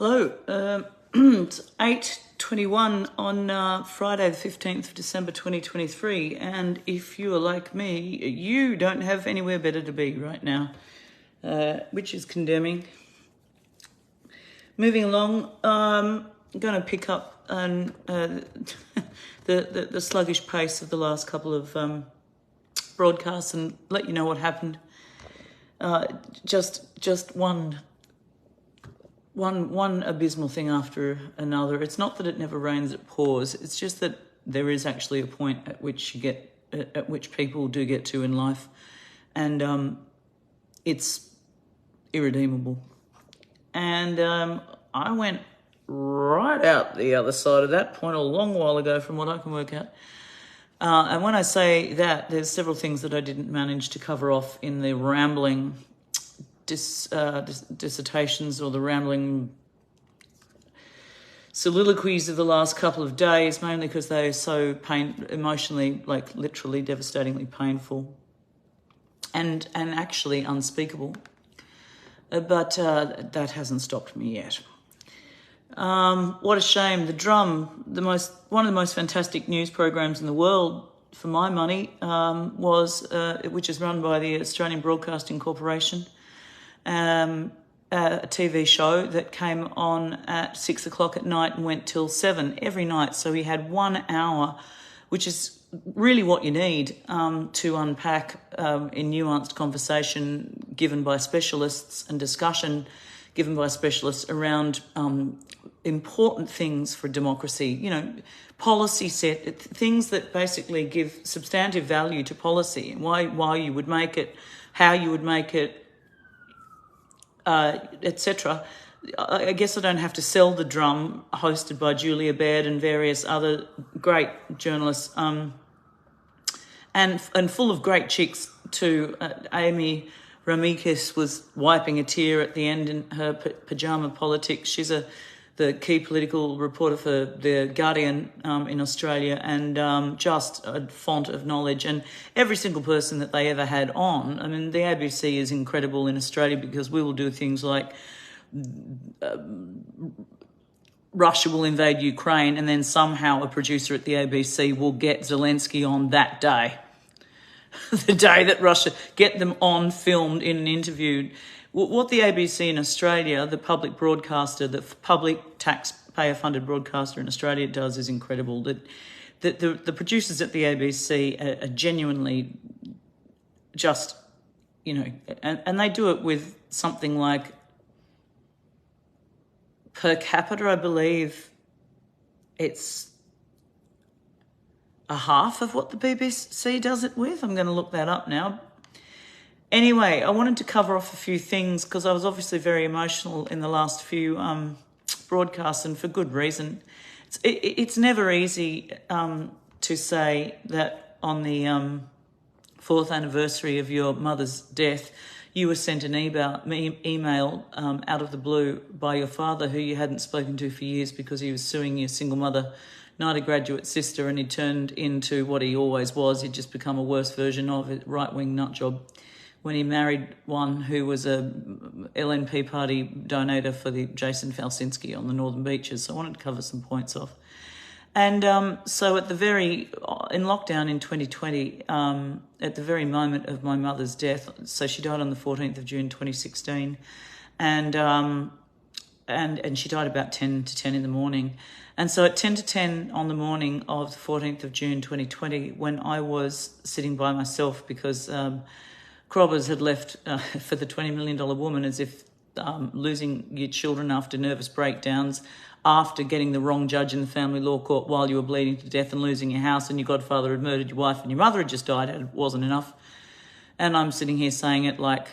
Hello, it's 8:21 on Friday the 15th of December 2023, and if you are like me, you don't have anywhere better to be right now, which is condemning. Moving along, I'm going to pick up on the sluggish pace of the last couple of broadcasts and let you know what happened. Just one abysmal thing after another. It's not that it never rains, it pours. It's just that there is actually a point at which people do get to in life, and it's irredeemable. And I went right out the other side of that point a long while ago, from what I can work out. And when I say that, there's several things that I didn't manage to cover off in the rambling dissertations or the rambling soliloquies of the last couple of days, mainly because they're so emotionally, like literally devastatingly painful and actually unspeakable. But that hasn't stopped me yet. What a shame. The Drum, one of the most fantastic news programs in the world, for my money, which is run by the Australian Broadcasting Corporation. A TV show that came on at 6 o'clock at night and went till 7 every night. So we had 1 hour, which is really what you need to unpack in nuanced conversation given by specialists and discussion given by specialists around important things for democracy, policy things that basically give substantive value to policy, why you would make it, how you would make it, etc. I guess I don't have to sell The Drum, hosted by Julia Baird and various other great journalists, and full of great chicks too. Amy Ramikis was wiping a tear at the end in her pajama politics. She's the key political reporter for The Guardian in Australia, and just a font of knowledge. And every single person that they ever had on, I mean, the ABC is incredible in Australia because we will do things like Russia will invade Ukraine, and then somehow a producer at the ABC will get Zelensky on that day. The day that Russia, get them on, filmed in an interview. What the ABC in Australia, the public broadcaster, the public taxpayer-funded broadcaster in Australia does is incredible. That the producers at the ABC are genuinely just, and they do it with something like, per capita, I believe, it's a half of what the BBC does it with. I'm going to look that up now. Anyway, I wanted to cover off a few things because I was obviously very emotional in the last few broadcasts, and for good reason. It's never easy to say that on the 4th anniversary of your mother's death, you were sent an email out of the blue by your father, who you hadn't spoken to for years because he was suing your single mother, not a graduate sister, and he turned into what he always was. He'd just become a worse version of a right-wing nutjob when he married one who was a LNP party donator for the Jason Falsinski on the Northern Beaches. So I wanted to cover some points off. And so in lockdown in 2020, at the very moment of my mother's death, so she died on the 14th of June 2016, and she died about 10 to 10 in the morning. And so at 10 to 10 on the morning of the 14th of June 2020, when I was sitting by myself because Crobbers had left for the $20 million woman, as if losing your children after nervous breakdowns, after getting the wrong judge in the family law court while you were bleeding to death and losing your house and your godfather had murdered your wife and your mother had just died, it wasn't enough. And I'm sitting here saying it like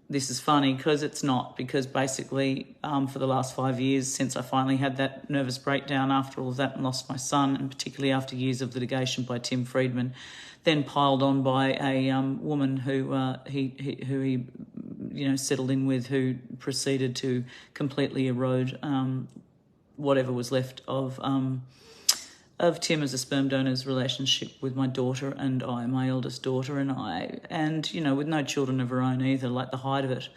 this is funny, because it's not, because basically for the last 5 years since I finally had that nervous breakdown after all of that and lost my son, and particularly after years of litigation by Tim Friedman, then piled on by a woman who he settled in with, who proceeded to completely erode whatever was left of Tim as a sperm donor's relationship with my daughter and I, my eldest daughter and I, and with no children of her own either, like the height of it.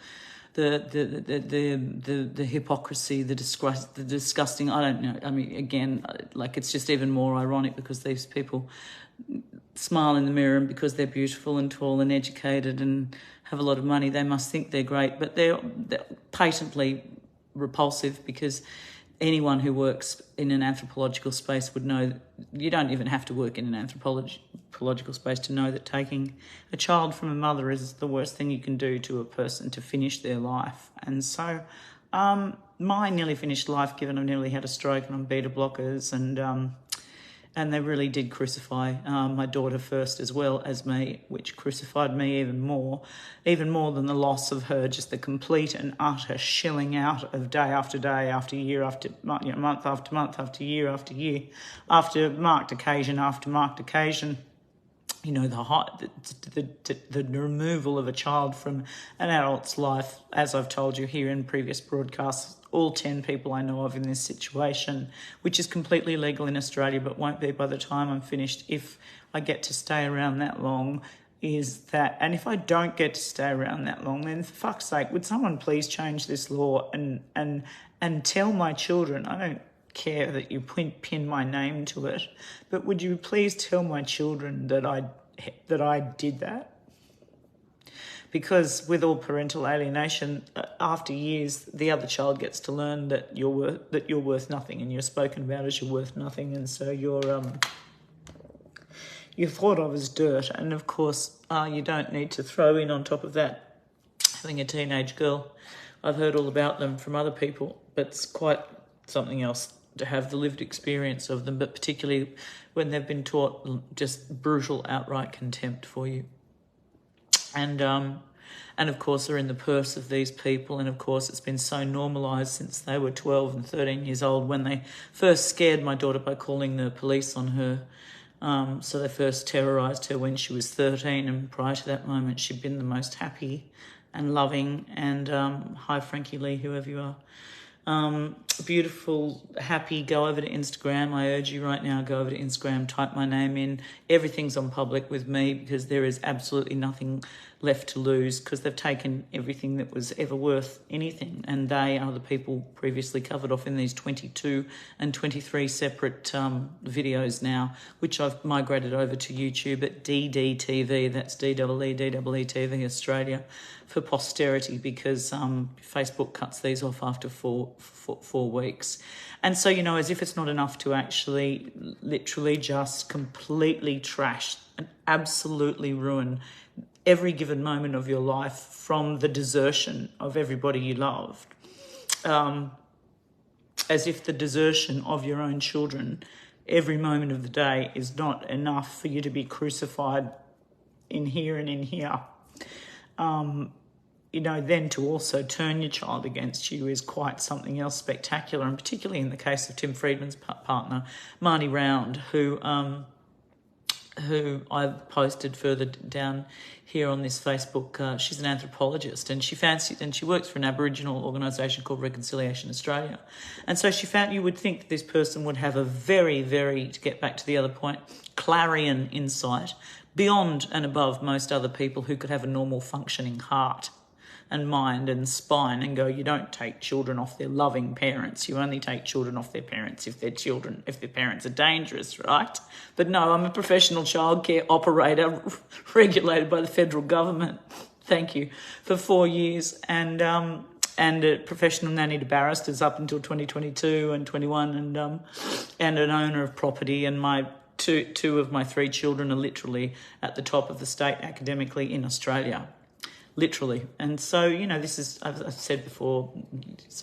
the hypocrisy, the disgusting. I don't know. I mean, again, like it's just even more ironic because these people smile in the mirror, and because they're beautiful and tall and educated and have a lot of money, they must think they're great, but they're patently repulsive, because anyone who works in an anthropological space would know that you don't even have to work in an anthropological space to know that taking a child from a mother is the worst thing you can do to a person to finish their life. And so my nearly finished life, given I've nearly had a stroke and I'm beta blockers, and they really did crucify my daughter first as well as me, which crucified me even more than the loss of her, just the complete and utter shelling out of day after day, after year after month after month, after year after year, after marked occasion after marked occasion. You know, the removal of a child from an adult's life, as I've told you here in previous broadcasts, all 10 people I know of in this situation, which is completely legal in Australia but won't be by the time I'm finished if I get to stay around that long, is that, and if I don't get to stay around that long, then for fuck's sake, would someone please change this law and tell my children, I don't care that you pin my name to it, but would you please tell my children that I did that? Because with all parental alienation, after years, the other child gets to learn that you're worth nothing, and you're spoken about as you're worth nothing, and so you're thought of as dirt. And of course, you don't need to throw in on top of that having a teenage girl. I've heard all about them from other people, but it's quite something else to have the lived experience of them, but particularly when they've been taught just brutal, outright contempt for you. And of course are in the purse of these people, and of course it's been so normalised since they were 12 and 13 years old when they first scared my daughter by calling the police on her. So they first terrorised her when she was 13, and prior to that moment she'd been the most happy and loving, and hi Frankie Lee, whoever you are. Beautiful, happy. Go over to Instagram. I urge you right now, go over to Instagram, type my name in. Everything's on public with me because there is absolutely nothing left to lose, because they've taken everything that was ever worth anything, and they are the people previously covered off in these 22 and 23 separate videos now, which I've migrated over to YouTube at DDTV, that's DEEDEE Australia, for posterity, because Facebook cuts these off after four weeks. And so, you know, as if it's not enough to actually literally just completely trash and absolutely ruin every given moment of your life from the desertion of everybody you loved. As if the desertion of your own children every moment of the day is not enough for you to be crucified in here and in here. You know, then to also turn your child against you is quite something else spectacular, and particularly in the case of Tim Friedman's partner, Marnie Round, who I've posted further down here on this Facebook. She's an anthropologist, and she works for an Aboriginal organisation called Reconciliation Australia. And so you would think that this person would have a very, very, to get back to the other point, clarion insight beyond and above most other people who could have a normal functioning heart and mind and spine, and go, you don't take children off their loving parents. You only take children off their parents if their parents are dangerous, right? But no, I'm a professional childcare operator regulated by the federal government. Thank you. For 4 years, and a professional nanny to barristers up until 2022 and 21, and an owner of property, and my two of my 3 children are literally at the top of the state academically in Australia. Literally. And so, you know, this is, I've said before,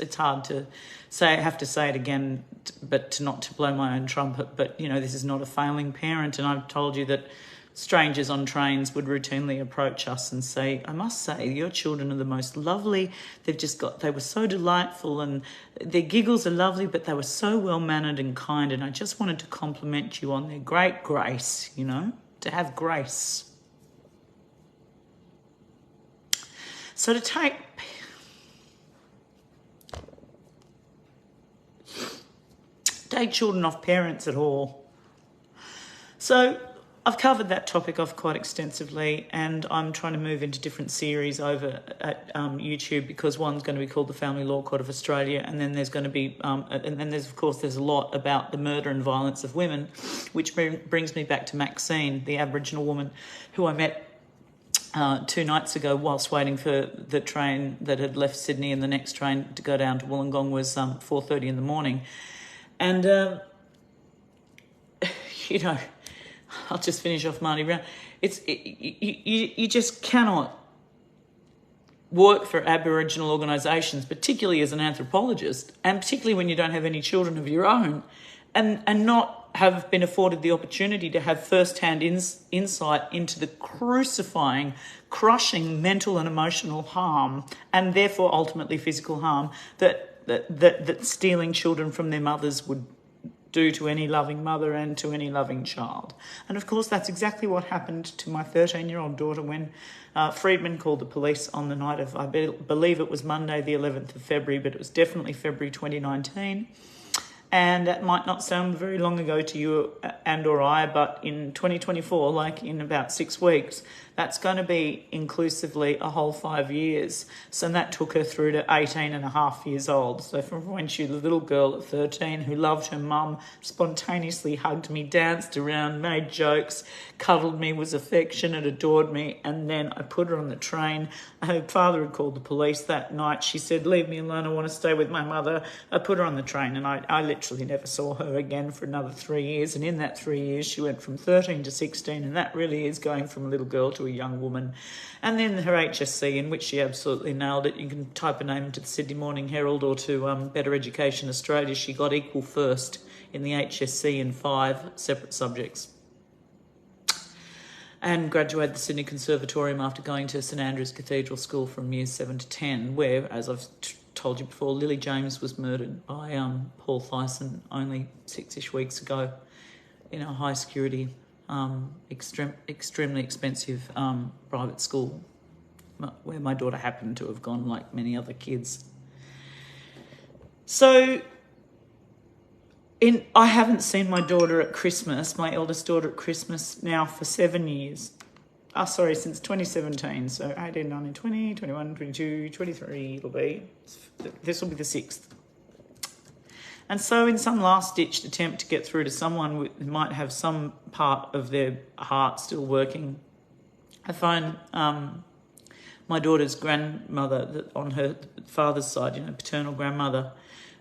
it's hard to say, I have to say it again, but not to blow my own trumpet, but, you know, this is not a failing parent. And I've told you that strangers on trains would routinely approach us and say, I must say, your children are the most lovely. They were so delightful, and their giggles are lovely, but they were so well-mannered and kind. And I just wanted to compliment you on their great grace, you know, to have grace. So to take children off parents at all. So I've covered that topic off quite extensively, and I'm trying to move into different series over at YouTube, because one's going to be called the Family Law Court of Australia, and then there's going to be, and then there's a lot about the murder and violence of women, which brings me back to Maxine, the Aboriginal woman who I met 2 nights ago whilst waiting for the train that had left Sydney, and the next train to go down to Wollongong was 4:30 in the morning. And, you know, I'll just finish off Marty Brown. You just cannot work for Aboriginal organisations, particularly as an anthropologist, and particularly when you don't have any children of your own, and not have been afforded the opportunity to have first-hand insight into the crucifying, crushing mental and emotional harm, and therefore ultimately physical harm, that stealing children from their mothers would do to any loving mother and to any loving child. And of course, that's exactly what happened to my 13-year-old daughter when Friedman called the police on the night of, I believe it was Monday the 11th of February, but it was definitely February 2019. And that might not sound very long ago to you and or I, but in 2024, like in about 6 weeks, that's going to be inclusively a whole 5 years. So that took her through to 18 and a half years old. So from when she was a little girl at 13 who loved her mum, spontaneously hugged me, danced around, made jokes, cuddled me, was affectionate, adored me, and then I put her on the train. Her father had called the police that night. She said, "Leave me alone, I want to stay with my mother." I put her on the train, and I literally never saw her again for another 3 years. And in that 3 years, she went from 13 to 16, and that really is going from a little girl to a young woman. And then her HSC, in which she absolutely nailed it. You can type a name into the Sydney Morning Herald or to Better Education Australia. She got equal first in the HSC in 5 separate subjects, and graduated the Sydney Conservatorium after going to St Andrew's Cathedral School from years 7 to 10, where, as I've told you before, Lily James was murdered by Paul Thyssen only 6-ish weeks ago in a high security, extremely expensive private school where my daughter happened to have gone, like many other kids. So I haven't seen my daughter at Christmas, my eldest daughter at Christmas now for 7 years. Since 2017. So 18, 19, 20, 21, 22, 23 it'll be. This will be the 6th. And so in some last-ditch attempt to get through to someone who might have some part of their heart still working, I phoned my daughter's grandmother on her father's side, paternal grandmother,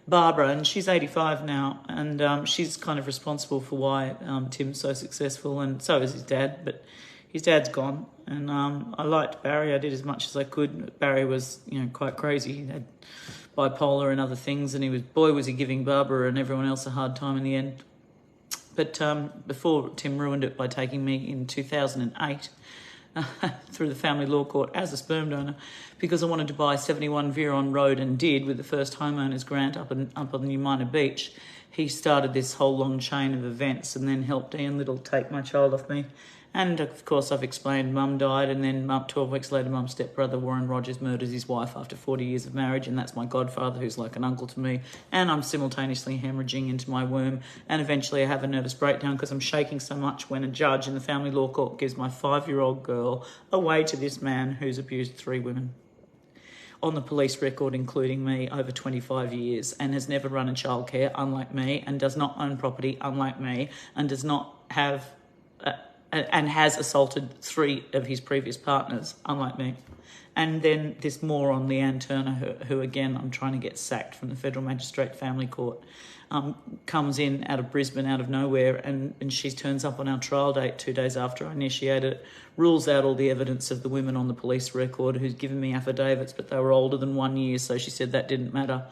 Barbara, and she's 85 now, and she's kind of responsible for why Tim's so successful, and so is his dad, but his dad's gone. And I liked Barry. I did as much as I could. Barry was, quite crazy. He had bipolar and other things, and was he giving Barbara and everyone else a hard time in the end. But before Tim ruined it by taking me in 2008 through the family law court as a sperm donor, because I wanted to buy 71 Viron Road, and did, with the first homeowners grant up on New Minor Beach. He started this whole long chain of events and then helped Ian Little take my child off me. And of course I've explained Mum died, and then 12 weeks later Mum's stepbrother Warren Rogers murders his wife after 40 years of marriage, and that's my godfather who's like an uncle to me, and I'm simultaneously hemorrhaging into my womb, and eventually I have a nervous breakdown because I'm shaking so much when a judge in the family law court gives my 5-year-old girl away to this man who's abused 3 women on the police record, including me, over 25 years, and has never run a childcare, unlike me, and does not own property, unlike me, and does not have... and has assaulted 3 of his previous partners, unlike me. And then this moron, Leanne Turner, who again, I'm trying to get sacked from the Federal Magistrate Family Court, comes in out of Brisbane, out of nowhere, and she turns up on our trial date 2 days after I initiated it, rules out all the evidence of the women on the police record who's given me affidavits, but they were older than 1 year, so she said that didn't matter.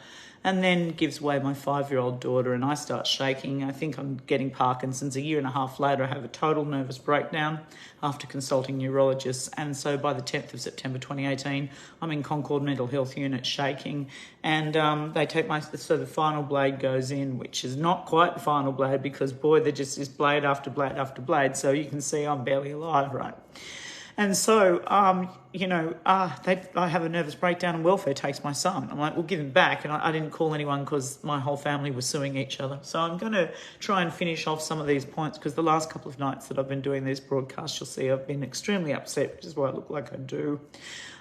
And then gives away my 5-year-old daughter, and I start shaking. I think I'm getting Parkinson's. A year and a half later, I have a total nervous breakdown after consulting neurologists. And so by the 10th of September 2018, I'm in Concord Mental Health Unit shaking. And they take the final blade goes in, which is not quite the final blade because, boy, there just is blade after blade after blade. So you can see I'm barely alive, right? And so, I have a nervous breakdown and welfare takes my son. I'm like, we'll give him back. And I didn't call anyone because my whole family was suing each other. So I'm going to try and finish off some of these points, because the last couple of nights that I've been doing these broadcasts, you'll see I've been extremely upset, which is why I look like I do.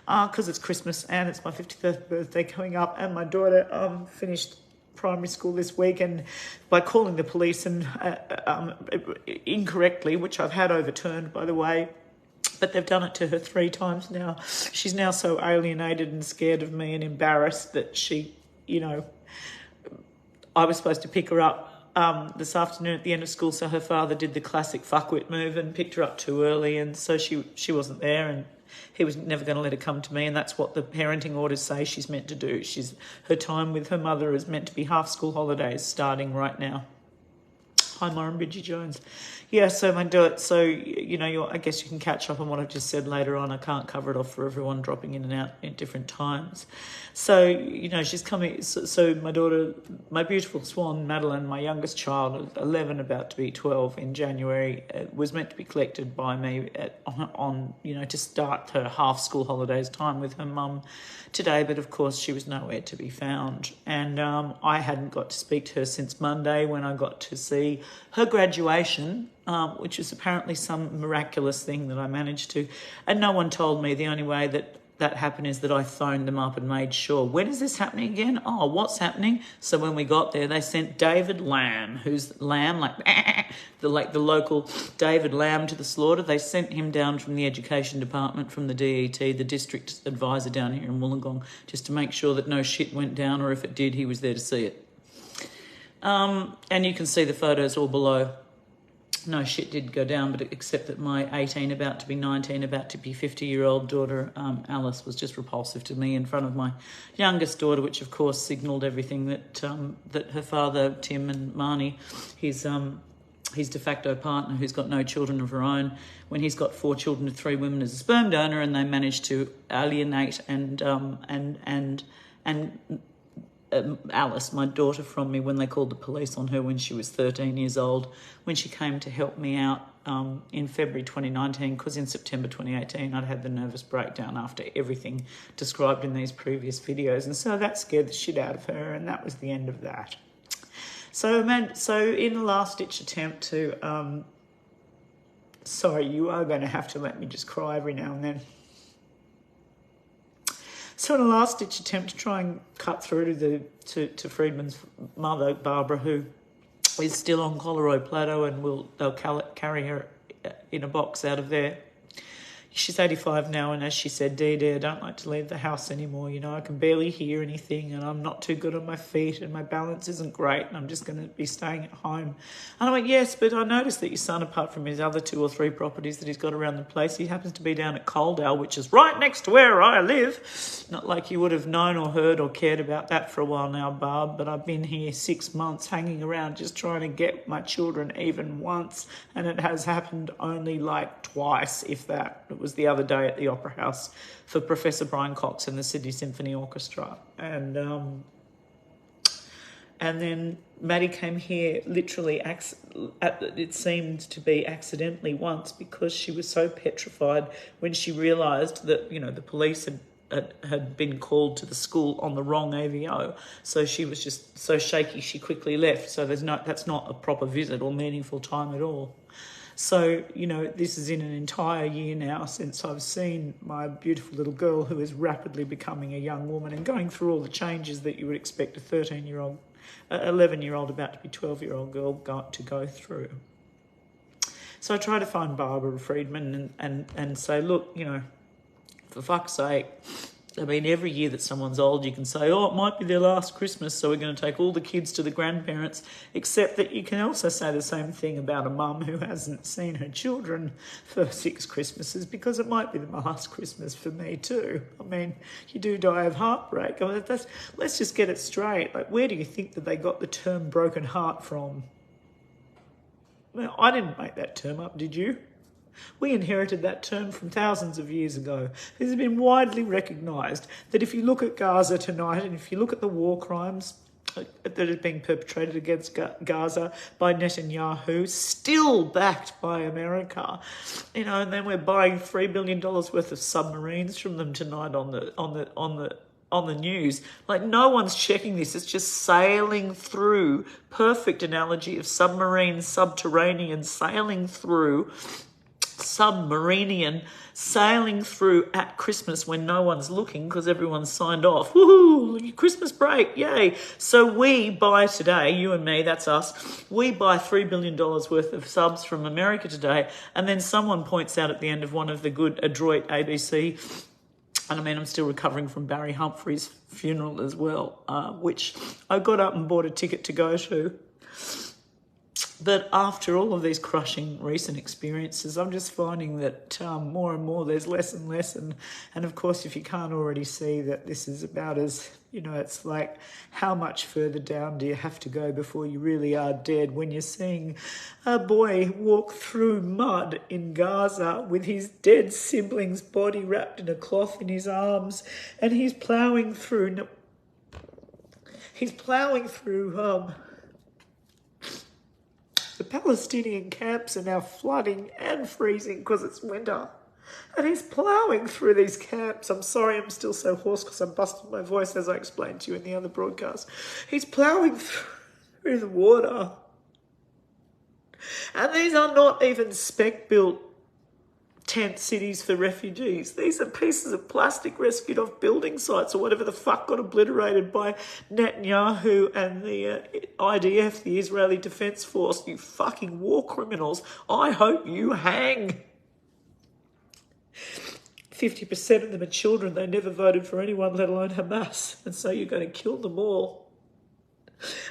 Because it's Christmas and it's my 53rd birthday coming up, and my daughter finished primary school this week, and by calling the police and incorrectly, which I've had overturned, by the way, but they've done it to her 3 times now. She's now so alienated and scared of me and embarrassed that she, I was supposed to pick her up this afternoon at the end of school, so her father did the classic fuckwit move and picked her up too early, and so she wasn't there, and he was never going to let her come to me, and that's what the parenting orders say she's meant to do. Her time with her mother is meant to be half school holidays starting right now. Hi, Myron Bridgie Jones. Yeah, so I do it. So, I guess you can catch up on what I've just said later on. I can't cover it off for everyone dropping in and out at different times. So, she's coming. So my daughter, my beautiful swan, Madeline, my youngest child, 11, about to be 12 in January, was meant to be collected by me to start her half school holidays time with her mum today. But of course, she was nowhere to be found. And I hadn't got to speak to her since Monday, when I got to see her graduation, which was apparently some miraculous thing that I managed to. And no one told me. The only way that happened is that I phoned them up and made sure. When is this happening again? Oh, what's happening? So when we got there, they sent David Lamb, who's Lamb, the local David Lamb to the slaughter. They sent him down from the education department, from the DET, the district advisor down here in Wollongong, just to make sure that no shit went down, or if it did, he was there to see it. And you can see the photos all below. No shit did go down, but except that my 18, about to be 19, about to be 50-year-old daughter, Alice, was just repulsive to me in front of my youngest daughter, which of course signalled everything that her father, Tim, and Marnie, his de facto partner, who's got no children of her own, when he's got 4 children with 3 women as a sperm donor, and they managed to alienate and Alice, my daughter, from me when they called the police on her when she was 13 years old, when she came to help me out in February 2019, because in September 2018 I'd had the nervous breakdown after everything described in these previous videos, and so that scared the shit out of her, and that was the end of that. So in the last-ditch attempt to... sorry, you are going to have to let me just cry every now and then. So in a last-ditch attempt to try and cut through to Friedman's mother, Barbara, who is still on Collaroy Plateau, and they'll carry her in a box out of there. She's 85 now, and as she said, Dee, I don't like to leave the house anymore. I can barely hear anything, and I'm not too good on my feet, and my balance isn't great, and I'm just going to be staying at home. And I went, yes, but I noticed that your son, apart from his other 2 or 3 properties that he's got around the place, he happens to be down at Coaldale, which is right next to where I live. Not like you would have known or heard or cared about that for a while now, Barb, but I've been here 6 months hanging around just trying to get my children even once, and it has happened only like twice, if that. It was the other day at the Opera House for Professor Brian Cox and the Sydney Symphony Orchestra. And then Maddie came here literally, it seemed to be accidentally once, because she was so petrified when she realised that, the police had been called to the school on the wrong AVO. So she was just so shaky she quickly left. So that's not a proper visit or meaningful time at all. So, this is in an entire year now since I've seen my beautiful little girl, who is rapidly becoming a young woman and going through all the changes that you would expect a 13-year-old, 11-year-old, about to be 12-year-old girl to go through. So I try to find Barbara Friedman and say, look, for fuck's sake, I mean, every year that someone's old, you can say, oh, it might be their last Christmas, so we're going to take all the kids to the grandparents, except that you can also say the same thing about a mum who hasn't seen her children for 6 Christmases, because it might be the last Christmas for me too. I mean, you do die of heartbreak. I mean, let's just get it straight. Like, where do you think that they got the term broken heart from? Well, I didn't make that term up, did you? We inherited that term from thousands of years ago. It has been widely recognised that if you look at Gaza tonight, and if you look at the war crimes that is being perpetrated against Gaza by Netanyahu, still backed by America, and then we're buying $3 billion worth of submarines from them tonight on the news. Like, no one's checking this. It's just sailing through. Perfect analogy of subterranean, sailing through, sailing through at Christmas when no one's looking because everyone's signed off. Woohoo! Christmas break, yay! So we buy today, you and me, that's us, we buy $3 billion worth of subs from America today, and then someone points out at the end of one of the good adroit ABC, and I mean, I'm still recovering from Barry Humphrey's funeral as well, which I got up and bought a ticket to go to. But after all of these crushing recent experiences, I'm just finding that more and more there's less and less. And of course, if you can't already see that this is about as, it's like, how much further down do you have to go before you really are dead when you're seeing a boy walk through mud in Gaza with his dead sibling's body wrapped in a cloth in his arms, and he's ploughing through the Palestinian camps are now flooding and freezing because it's winter. And he's ploughing through these camps. I'm sorry I'm still so hoarse because I busted my voice as I explained to you in the other broadcast. He's ploughing through the water. And these are not even spec-built tent cities for refugees. These are pieces of plastic rescued off building sites or whatever the fuck got obliterated by Netanyahu and the IDF, the Israeli Defense Force. You fucking war criminals. I hope you hang. 50% of them are children. They never voted for anyone, let alone Hamas. And so you're going to kill them all.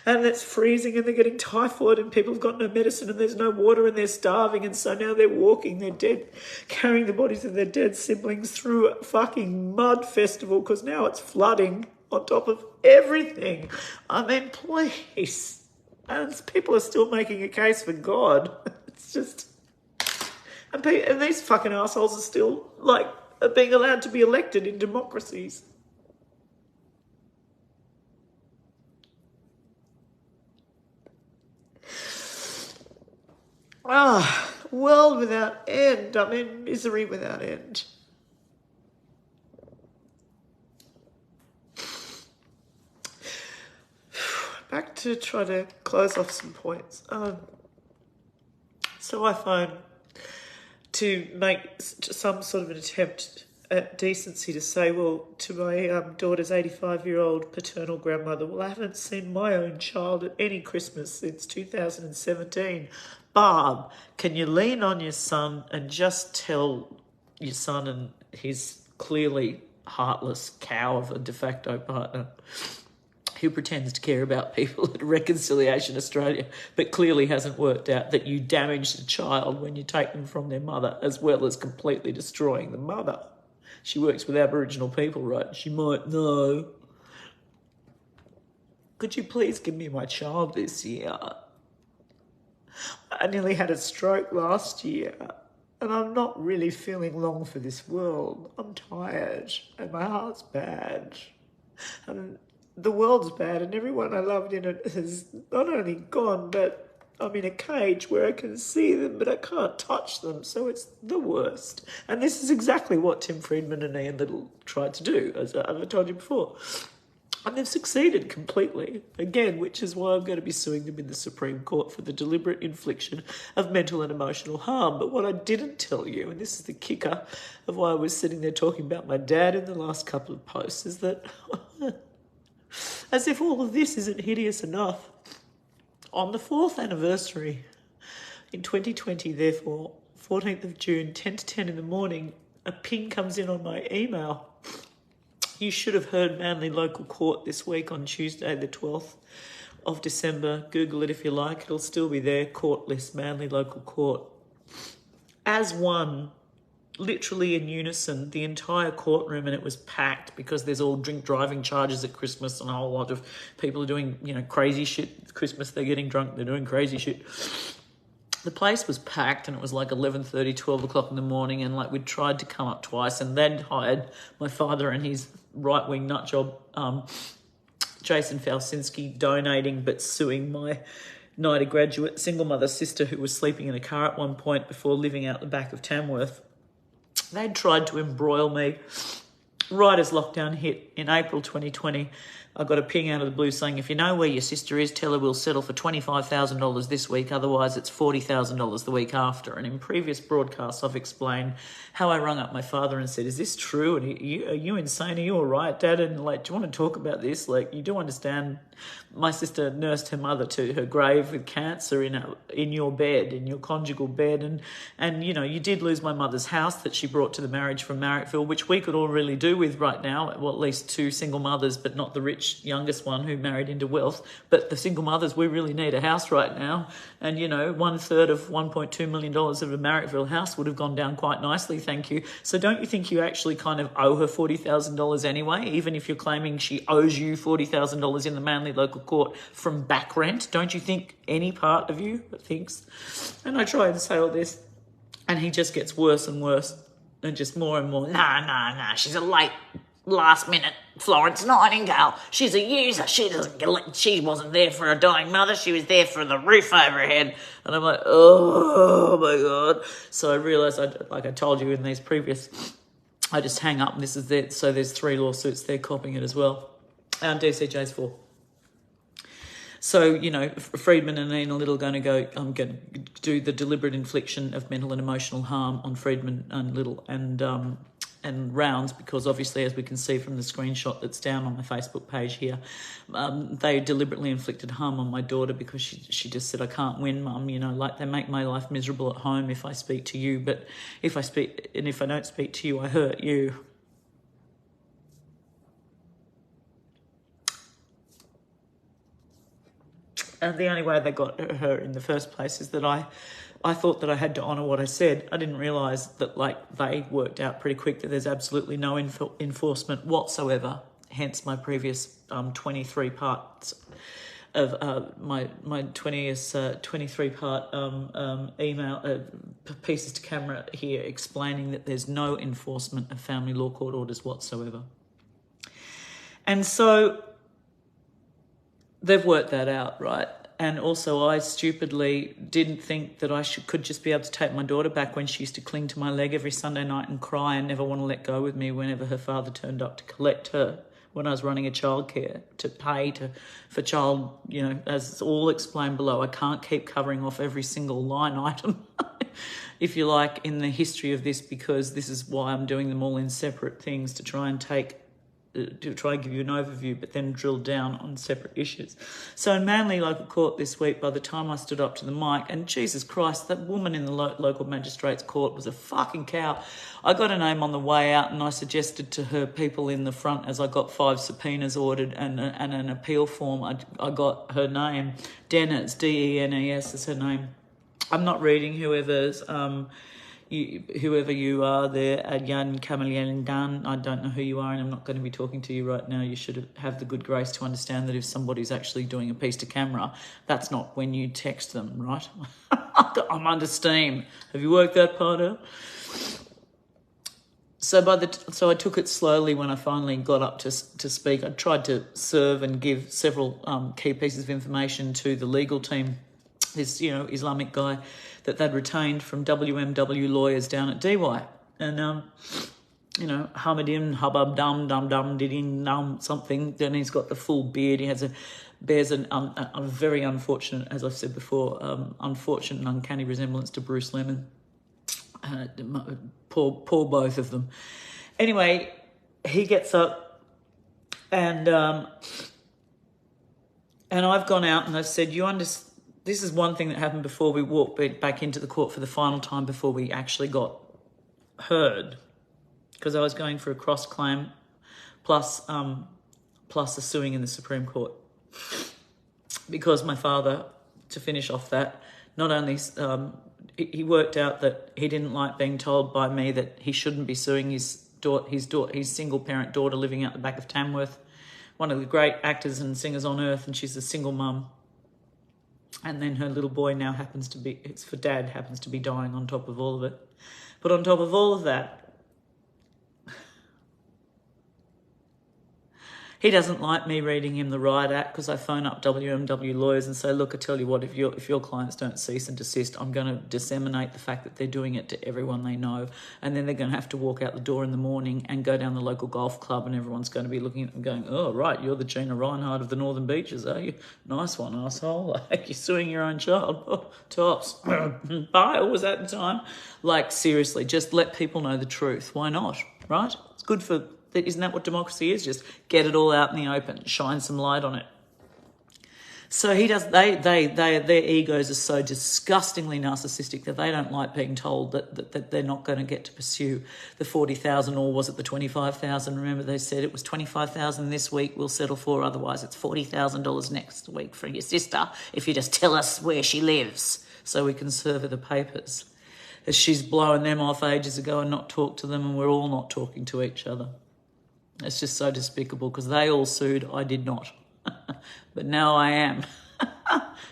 And it's freezing and they're getting typhoid and people have got no medicine and there's no water and they're starving, and so now they're walking, they're dead, carrying the bodies of their dead siblings through a fucking mud festival because now it's flooding on top of everything. I mean, please. And people are still making a case for God. It's just... And these fucking assholes are still, are being allowed to be elected in democracies. World without end. I mean, misery without end. Back to try to close off some points. So I find to make some sort of an attempt at decency to say, well, to my daughter's 85-year-old paternal grandmother, well, I haven't seen my own child at any Christmas since 2017. Barb, can you lean on your son and just tell your son and his clearly heartless cow of a de facto partner who pretends to care about people at Reconciliation Australia but clearly hasn't worked out that you damage the child when you take them from their mother, as well as completely destroying the mother. She works with Aboriginal people, right? She might know. Could you please give me my child this year? I nearly had a stroke last year, and I'm not really feeling long for this world. I'm tired, and my heart's bad. And the world's bad, and everyone I loved in it has not only gone, but I'm in a cage where I can see them, but I can't touch them, so it's the worst. And this is exactly what Tim Friedman and Ian Little tried to do, as I've told you before. And they've succeeded completely, again, which is why I'm going to be suing them in the Supreme Court for the deliberate infliction of mental and emotional harm. But what I didn't tell you, and this is the kicker of why I was sitting there talking about my dad in the last couple of posts, is that as if all of this isn't hideous enough, on the 4th anniversary in 2020, therefore, 14th of June, 10 to 10 in the morning, a ping comes in on my email. You should have heard Manly Local Court this week on Tuesday, the 12th of December. Google it if you like. It'll still be there. Court list, Manly Local Court. As one, literally in unison, the entire courtroom, and it was packed because there's all drink driving charges at Christmas and a whole lot of people are doing, crazy shit. At Christmas, they're getting drunk, they're doing crazy shit. The place was packed and it was like 11:30, 12 o'clock in the morning, and we'd tried to come up twice, and they'd hired my father and his right-wing nutjob Jason Falsinski donating but suing my NIDA graduate single mother sister who was sleeping in a car at one point before living out the back of Tamworth. They'd tried to embroil me right as lockdown hit in April 2020. I got a ping out of the blue saying, if you know where your sister is, tell her we'll settle for $25,000 this week, otherwise it's $40,000 the week after. And in previous broadcasts, I've explained how I rung up my father and said, is this true? And are you insane? Are you all right, Dad? And like, do you want to talk about this? Like, you do understand my sister nursed her mother to her grave with cancer in your bed, in your conjugal bed. And you know, you did lose my mother's house that she brought to the marriage from Marrickville, which we could all really do with right now. Well, at least two single mothers, but not the rich youngest one who married into wealth. But the single mothers, we really need a house right now. And, you know, 1/3 of $1.2 million of a Marrickville house would have gone down quite nicely, thank you. So don't you think you actually kind of owe her $40,000 anyway, even if you're claiming she owes you $40,000 in the Manly local court from back rent? Don't you think any part of you thinks? And I try and say all this, and he just gets worse and worse, and just more and more, nah, she's a last minute Florence Nightingale. She's a user. She wasn't there for a dying mother. She was there for the roof overhead. And I'm like, oh my God. So I realised, like I told you in these previous, I just hang up and this is it. So there's 3 lawsuits. They're copying it as well. DCJ's 4. So, you know, Freedman and Nina Little I'm going to do the deliberate infliction of mental and emotional harm on Freedman and Little and Rounds, because obviously, as we can see from the screenshot that's down on my Facebook page here, they deliberately inflicted harm on my daughter because she just said, I can't win, Mum, you know, like they make my life miserable at home if I speak to you, but if I don't speak to you, I hurt you. And the only way they got her in the first place is that I thought that I had to honour what I said. I didn't realise that, like, they worked out pretty quick that there's absolutely no enforcement whatsoever, hence my previous 23 parts of my 23-part email pieces to camera here explaining that there's no enforcement of family law court orders whatsoever. And so they've worked that out, right? And also I stupidly didn't think that I could just be able to take my daughter back when she used to cling to my leg every Sunday night and cry and never want to let go with me whenever her father turned up to collect her when I was running a childcare to pay for child, you know, as it's all explained below. I can't keep covering off every single line item, if you like, in the history of this, because this is why I'm doing them all in separate things to try and give you an overview, but then drill down on separate issues. So in Manly local court this week, by the time I stood up to the mic, and Jesus Christ, that woman in the local magistrate's court was a fucking cow. I got her name on the way out, and I suggested to her people in the front, as I got 5 subpoenas ordered and an appeal form, I got her name, Denes, Denes is her name. I'm not reading whoever you are there, Adyan Kamalian, I don't know who you are, and I'm not going to be talking to you right now. You should have the good grace to understand that if somebody's actually doing a piece to camera, that's not when you text them, right? I'm under steam. Have you worked that part out? So I took it slowly when I finally got up to speak. I tried to serve and give several key pieces of information to the legal team, this, you know, Islamic guy that they'd retained from WMW lawyers down at DY. And, you know, Hamadim, Habab, Dum, Didin, something. Then he's got the full beard. He bears a very unfortunate, as I've said before, unfortunate and uncanny resemblance to Bruce Lemon. Poor both of them. Anyway, he gets up and I've gone out and I've said, this is one thing that happened before we walked back into the court for the final time before we actually got heard, because I was going for a cross-claim plus a suing in the Supreme Court, because my father, to finish off that, not only he worked out that he didn't like being told by me that he shouldn't be suing his single-parent daughter living out the back of Tamworth, one of the great actors and singers on earth, and she's a single mum. And then her little boy now happens to be dying on top of all of it. But on top of all of that, He doesn't like me reading him the riot act because I phone up WMW lawyers and say, look, I tell you what, if your clients don't cease and desist, I'm going to disseminate the fact that they're doing it to everyone they know, and then they're going to have to walk out the door in the morning and go down the local golf club, and everyone's going to be looking at them going, oh, right, you're the Gina Reinhardt of the Northern Beaches, are you? Nice one, asshole. Like, you're suing your own child. Oh, tops. Bye, was that the time? Like, seriously, just let people know the truth. Why not, right? It's good for... Isn't that what democracy is? Just get it all out in the open, shine some light on it. So he does. Their egos are so disgustingly narcissistic that they don't like being told that they're not going to get to pursue the 40,000, or was it the 25,000? Remember, they said it was 25,000 this week. We'll settle for. Otherwise, it's $40,000 next week for your sister if you just tell us where she lives, so we can serve her the papers. As she's blowing them off ages ago and not talked to them, and we're all not talking to each other. It's just so despicable because they all sued. I did not. But now I am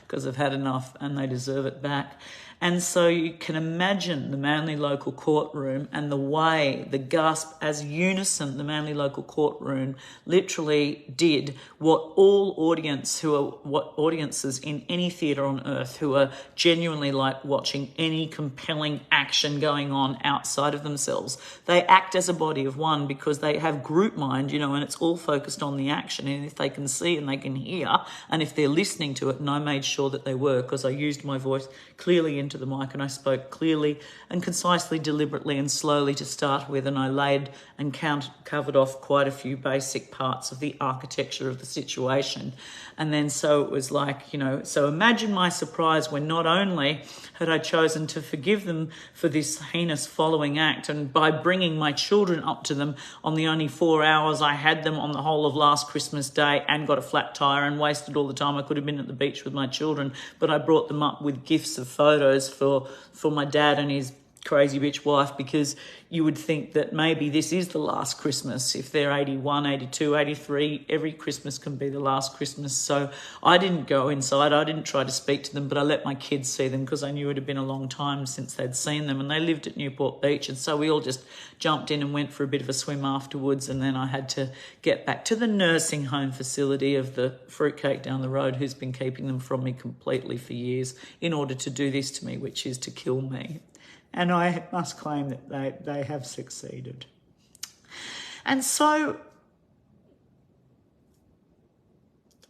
because I've had enough and they deserve it back. And so you can imagine the Manly local courtroom and the way, the gasp as unison, the Manly local courtroom literally did what audiences in any theatre on earth who are genuinely like watching any compelling action going on outside of themselves. They act as a body of one because they have group mind, and it's all focused on the action. And if they can see and they can hear, and if they're listening to it, and I made sure that they were, because I used my voice clearly into the mic and I spoke clearly and concisely, deliberately and slowly to start with, and I laid and covered off quite a few basic parts of the architecture of the situation. And then so it was like, so imagine my surprise when not only had I chosen to forgive them for this heinous following act, and by bringing my children up to them on the only 4 hours I had them on the whole of last Christmas Day, and got a flat tire and wasted all the time I could have been at the beach with my children, but I brought them up with gifts of photos for my dad and his crazy bitch wife, because you would think that maybe this is the last Christmas. If they're 81, 82, 83, every Christmas can be the last Christmas. So I didn't go inside. I didn't try to speak to them, but I let my kids see them because I knew it had been a long time since they'd seen them, and they lived at Newport Beach. And so we all just jumped in and went for a bit of a swim afterwards, and then I had to get back to the nursing home facility of the fruitcake down the road who's been keeping them from me completely for years in order to do this to me, which is to kill me. And I must claim that they have succeeded. And so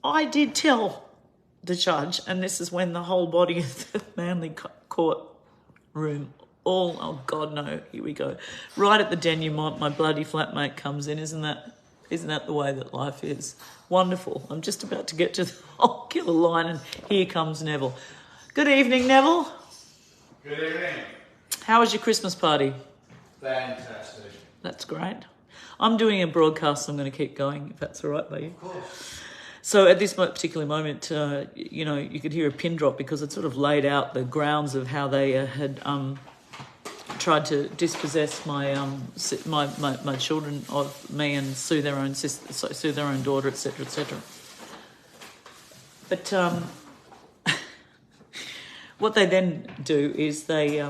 I did tell the judge, and this is when the whole body of the Manly courtroom, oh God, no, here we go. Right at the denouement, my bloody flatmate comes in. Isn't that the way that life is? Wonderful. I'm just about to get to the whole killer line, and here comes Neville. Good evening, Neville. Good evening. How was your Christmas party? Fantastic. That's great. I'm doing a broadcast, so I'm going to keep going, if that's all right by you. Of course. So at this particular moment, you could hear a pin drop because it sort of laid out the grounds of how they had tried to dispossess my children of me and sue their own sister, sue their own daughter, etc., etc. But what they then do is they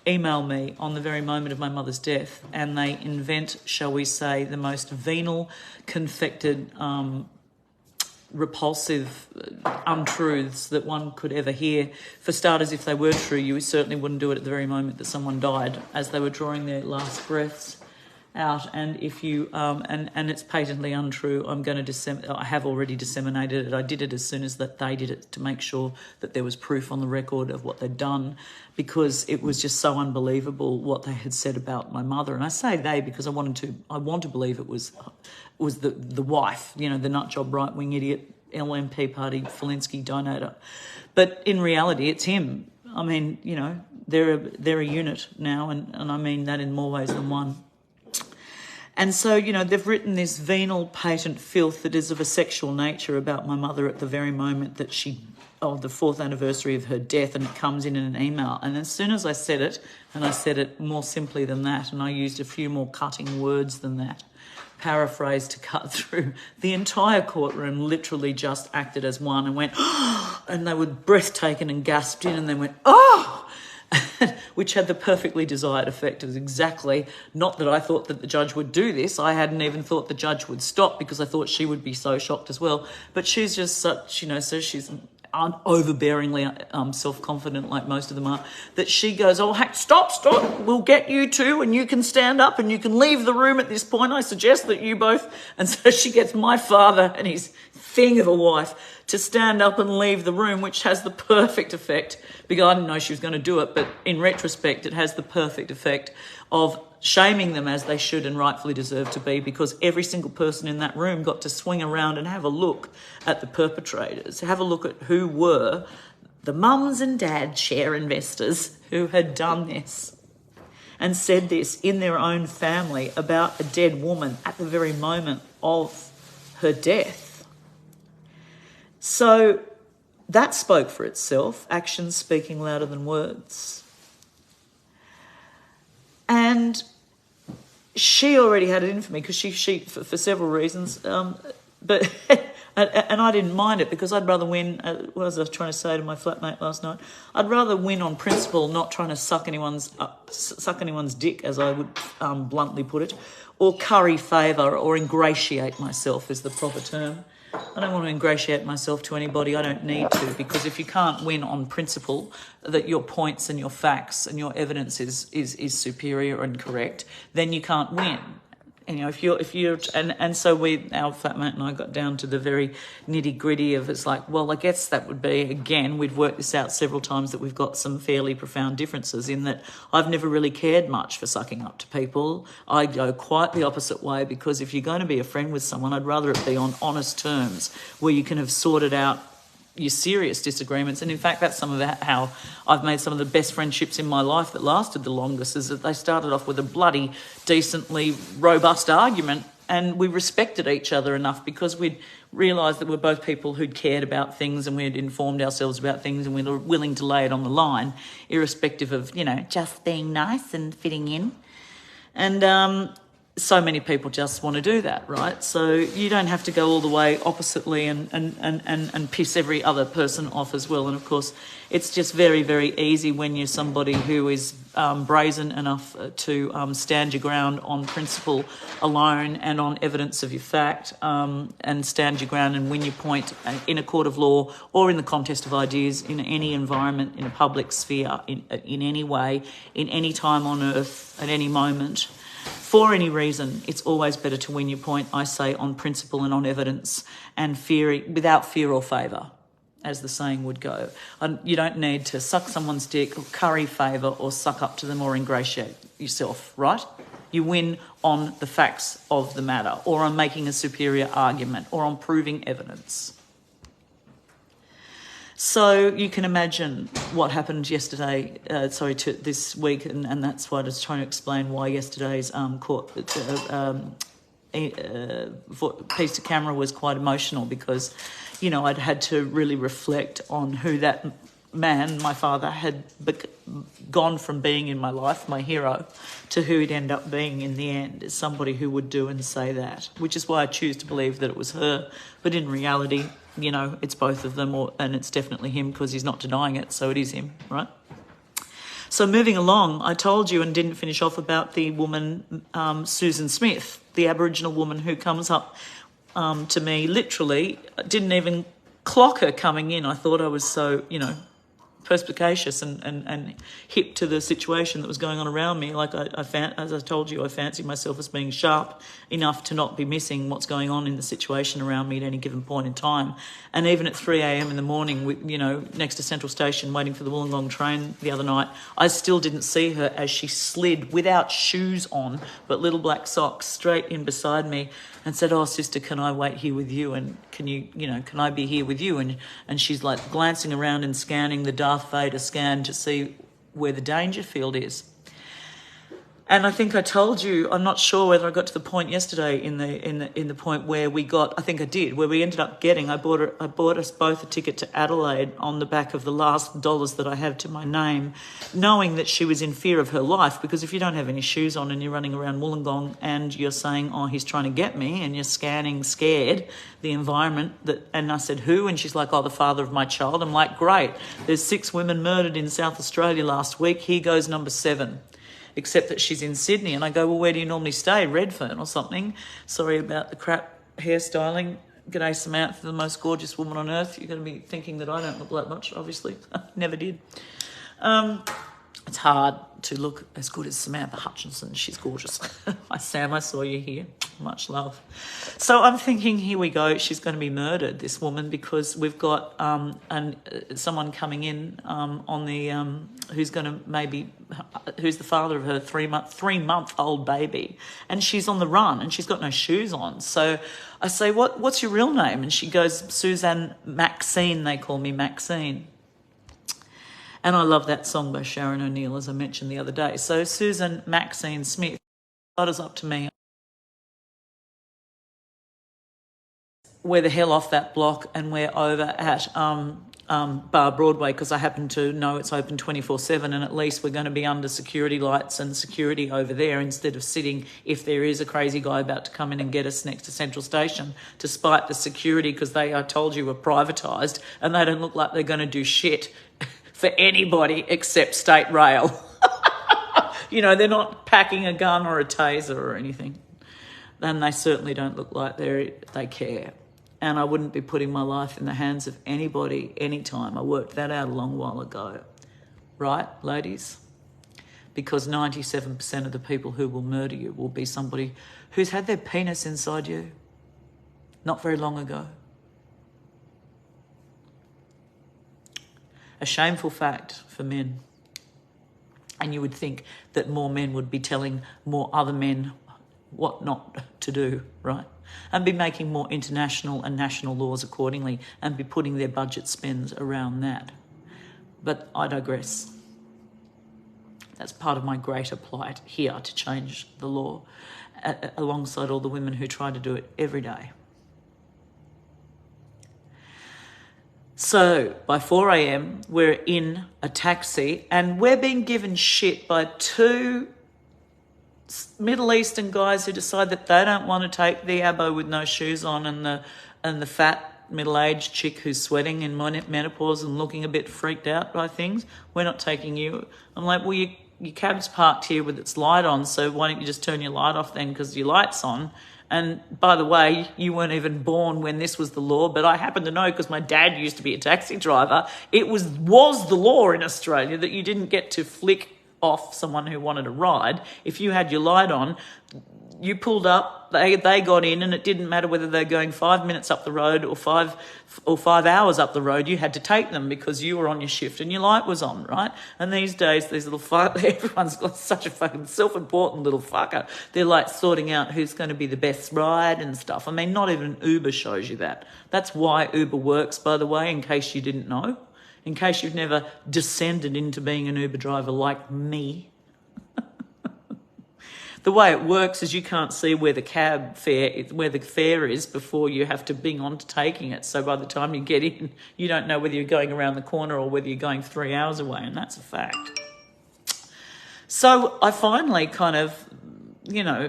email me on the very moment of my mother's death, and they invent, shall we say, the most venal, confected, repulsive untruths that one could ever hear. For starters, if they were true, you certainly wouldn't do it at the very moment that someone died, as they were drawing their last breaths out. And if you and it's patently untrue, I have already disseminated it. I did it as soon as that they did it, to make sure that there was proof on the record of what they'd done, because it was just so unbelievable what they had said about my mother. And I say they because I want to believe it was the wife, the nutjob right-wing idiot LNP party Felinski donator. But in reality, it's him. I mean, they're a unit now, and I mean that in more ways than one. And so, they've written this venal, patent filth that is of a sexual nature about my mother at the very moment that the 4th anniversary of her death, and it comes in an email. And as soon as I said it, and I said it more simply than that, and I used a few more cutting words than that, paraphrased to cut through, the entire courtroom literally just acted as one and went, oh, and they were breathtaking and gasped in, and then went, oh, which had the perfectly desired effect. It was exactly, not that I thought that the judge would do this. I hadn't even thought the judge would stop because I thought she would be so shocked as well. But she's just such, so she's overbearingly self-confident, like most of them are, that she goes, oh, heck, stop, we'll get you two, and you can stand up and you can leave the room at this point. I suggest that you both, and so she gets my father and his thing of a wife to stand up and leave the room, which has the perfect effect, because I didn't know she was going to do it, but in retrospect, it has the perfect effect of shaming them as they should and rightfully deserve to be, because every single person in that room got to swing around and have a look at the perpetrators, have a look at who were the mums and dad share investors who had done this and said this in their own family about a dead woman at the very moment of her death. So that spoke for itself, actions speaking louder than words. And she already had it in for me because she for several reasons, but and I didn't mind it because I'd rather win. What was I trying to say to my flatmate last night? I'd rather win on principle, not trying to suck anyone's dick, as I would bluntly put it, or curry favour or ingratiate myself is the proper term. I don't want to ingratiate myself to anybody. I don't need to, because if you can't win on principle, that your points and your facts and your evidence is superior and correct, then you can't win. And, if you're and so our flatmate and I got down to the very nitty gritty of, it's like, well, I guess that would be, again, we've worked this out several times, that we've got some fairly profound differences in that I've never really cared much for sucking up to people. I go quite the opposite way, because if you're going to be a friend with someone, I'd rather it be on honest terms where you can have sorted out your serious disagreements. And in fact, that's some of how I've made some of the best friendships in my life that lasted the longest, is that they started off with a bloody decently robust argument, and we respected each other enough because we'd realised that we're both people who'd cared about things and we'd informed ourselves about things, and we were willing to lay it on the line, irrespective of, just being nice and fitting in. And so many people just want to do that, right? So you don't have to go all the way oppositely and piss every other person off as well. And of course, it's just very, very easy when you're somebody who is brazen enough to stand your ground on principle alone and on evidence of your fact, and stand your ground and win your point in a court of law or in the contest of ideas, in any environment, in a public sphere, in any way, in any time on earth, at any moment. For any reason, it's always better to win your point, I say, on principle and on evidence, and without fear or favour, as the saying would go. You don't need to suck someone's dick or curry favour or suck up to them or ingratiate yourself, right? You win on the facts of the matter, or on making a superior argument, or on proving evidence. So you can imagine what happened this week, and that's why I was trying to explain why yesterday's piece to camera was quite emotional, because, I'd had to really reflect on who that man, my father, had gone from being in my life, my hero, to who he'd end up being in the end, as somebody who would do and say that, which is why I choose to believe that it was her. But in reality, it's both of them, and it's definitely him, because he's not denying it, so it is him, right? So moving along, I told you and didn't finish off about the woman, Susan Smith, the Aboriginal woman who comes up to me, literally, didn't even clock her coming in. I thought I was so, perspicacious and hip to the situation that was going on around me. Like as I told you, I fancied myself as being sharp enough to not be missing what's going on in the situation around me at any given point in time. And even at 3 a.m. in the morning, next to Central Station, waiting for the Wollongong train the other night, I still didn't see her as she slid without shoes on, but little black socks, straight in beside me, and said, "Oh, sister, can I wait here with you? And can I be here with you?" And she's like glancing around and scanning the Darth Vader scan to see where the danger field is. And I think I told you, I'm not sure whether I got to the point yesterday in the point where we got, I think I did, where we ended up getting, I bought us both a ticket to Adelaide on the back of the last dollars that I have to my name, knowing that she was in fear of her life, because if you don't have any shoes on and you're running around Wollongong and you're saying, oh, he's trying to get me, and you're scanning scared the environment, and I said, who? And she's like, oh, the father of my child. I'm like, great, there's 6 women murdered in South Australia last week, here goes number 7. Except that she's in Sydney. And I go, well, where do you normally stay? Redfern or something. Sorry about the crap hairstyling. G'day, Samantha, the most gorgeous woman on earth. You're going to be thinking that I don't look that much, obviously. Never did. It's hard to look as good as Samantha Hutchinson. She's gorgeous. Hi, Sam, I saw you here. Much love. So I'm thinking, here we go. She's going to be murdered, this woman, because we've got someone coming in on the who's the father of her 3-month-old baby, and she's on the run and she's got no shoes on. So I say, what's your real name? And she goes, Suzanne Maxine. They call me Maxine. And I love that song by Sharon O'Neill, as I mentioned the other day. So Susan Maxine Smith, that is up to me. We're the hell off that block, and we're over at Bar Broadway, because I happen to know it's open 24/7, and at least we're going to be under security lights and security over there, instead of sitting, if there is a crazy guy about to come in and get us next to Central Station, to spite the security, because they, I told you, were privatised, and they don't look like they're going to do shit for anybody except State Rail. You know, they're not packing a gun or a taser or anything. And they certainly don't look like they care. And I wouldn't be putting my life in the hands of anybody anytime. I worked that out a long while ago. Right, ladies? Because 97% of the people who will murder you will be somebody who's had their penis inside you not very long ago. A shameful fact for men. And you would think that more men would be telling more other men what not to do, right? And be making more international and national laws accordingly, and be putting their budget spends around that. But I digress. That's part of my greater plight here, to change the law alongside all the women who try to do it every day. So by 4 a.m, we're in a taxi, and we're being given shit by 2 Middle Eastern guys who decide that they don't want to take the abo with no shoes on, and the fat middle-aged chick who's sweating in menopause and looking a bit freaked out by things. We're not taking you. I'm like, well, your cab's parked here with its light on, so why don't you just turn your light off then, because your light's on? And by the way, you weren't even born when this was the law, but I happen to know, because my dad used to be a taxi driver, it was the law in Australia that you didn't get to flick off someone who wanted a ride. If you had your light on, you pulled up, they got in, and it didn't matter whether they're going 5 minutes up the road or 5 hours up the road, you had to take them because you were on your shift and your light was on, right? And these days, these little everyone's got such a fucking self-important little fucker. They're like sorting out who's going to be the best ride and stuff. I mean, not even Uber shows you that. That's why Uber works, by the way, in case you didn't know. In case you've never descended into being an Uber driver like me. The way it works is you can't see where the fare is before you have to bing on to taking it. So by the time you get in, you don't know whether you're going around the corner or whether you're going 3 hours away, and that's a fact. So I finally kind of,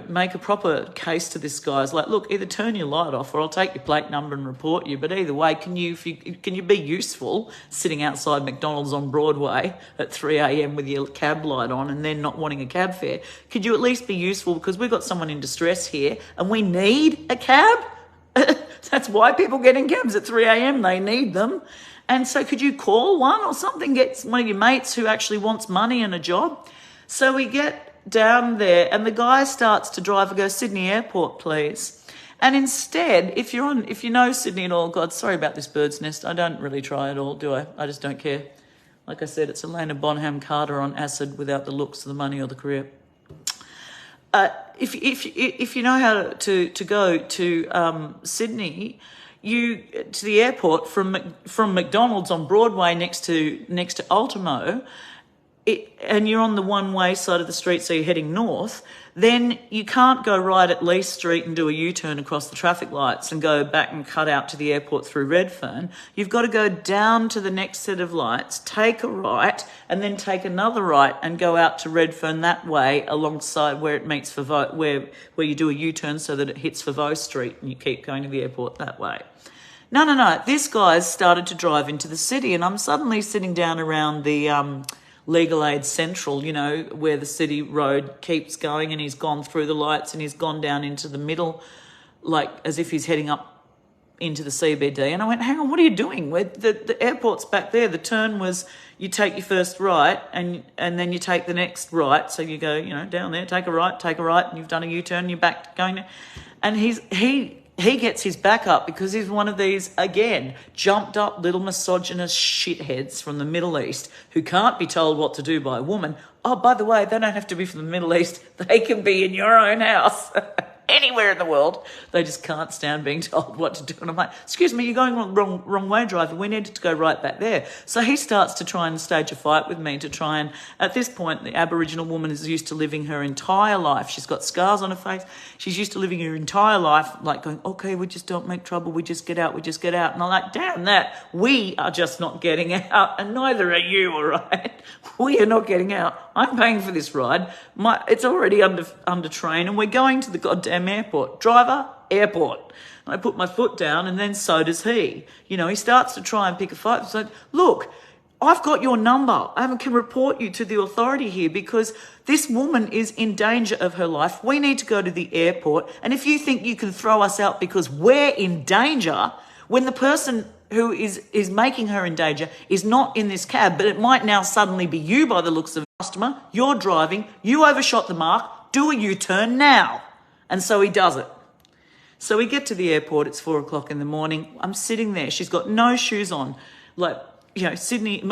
make a proper case to this guy. It's like, look, either turn your light off or I'll take your plate number and report you. But either way, can you be useful sitting outside McDonald's on Broadway at 3 a.m. with your cab light on and then not wanting a cab fare? Could you at least be useful, because we've got someone in distress here and we need a cab? That's why people get in cabs at 3 a.m. They need them. And so could you call one or something, get one of your mates who actually wants money and a job? So we get down there and the guy starts to drive and go, Sydney Airport, please. And instead, if you know Sydney at all, God, sorry about this bird's nest. I don't really try at all, do I? I just don't care. Like I said, it's Elena Bonham Carter on acid without the looks, the money or the career. If you know how to go to Sydney, to the airport from McDonald's on Broadway next to Ultimo, and you're on the one-way side of the street, so you're heading north, then you can't go right at Lee Street and do a U-turn across the traffic lights and go back and cut out to the airport through Redfern. You've got to go down to the next set of lights, take a right, and then take another right and go out to Redfern that way alongside where it meets Foveaux, where you do a U-turn so that it hits Foveaux Street and you keep going to the airport that way. No. This guy's started to drive into the city, and I'm suddenly sitting down around the Legal Aid Central, you know, where the city road keeps going, and he's gone through the lights and he's gone down into the middle, like as if he's heading up into the CBD. And I went, hang on, what are you doing? The airport's back there. The turn was you take your first right and then you take the next right. So you go, you know, down there, take a right, and you've done a U-turn and you're back going. And he gets his back up because he's one of these, again, jumped up little misogynist shitheads from the Middle East who can't be told what to do by a woman. Oh, by the way, they don't have to be from the Middle East. They can be in your own house. Anywhere in the world. They just can't stand being told what to do. And I'm like, excuse me, you're going wrong way, driver. We needed to go right back there. So he starts to try and stage a fight with me to try and, at this point, the Aboriginal woman is used to living her entire life. She's got scars on her face. She's used to living her entire life, like going, okay, we just don't make trouble. We just get out. And I'm like, damn that. We are just not getting out, and neither are you, all right? We are not getting out. I'm paying for this ride. It's already under train, and we're going to the goddamn airport. Driver, airport. And I put my foot down, and then so does he. You know, he starts to try and pick a fight. It's like, look, I've got your number. I can report you to the authority here because this woman is in danger of her life. We need to go to the airport. And if you think you can throw us out because we're in danger, when the person who is making her in danger is not in this cab, but it might now suddenly be you by the looks of the customer, you're driving, you overshot the mark, do a U-turn now. And so he does it. So we get to the airport, it's 4:00 in the morning. I'm sitting there. She's got no shoes on. Like, you know, Sydney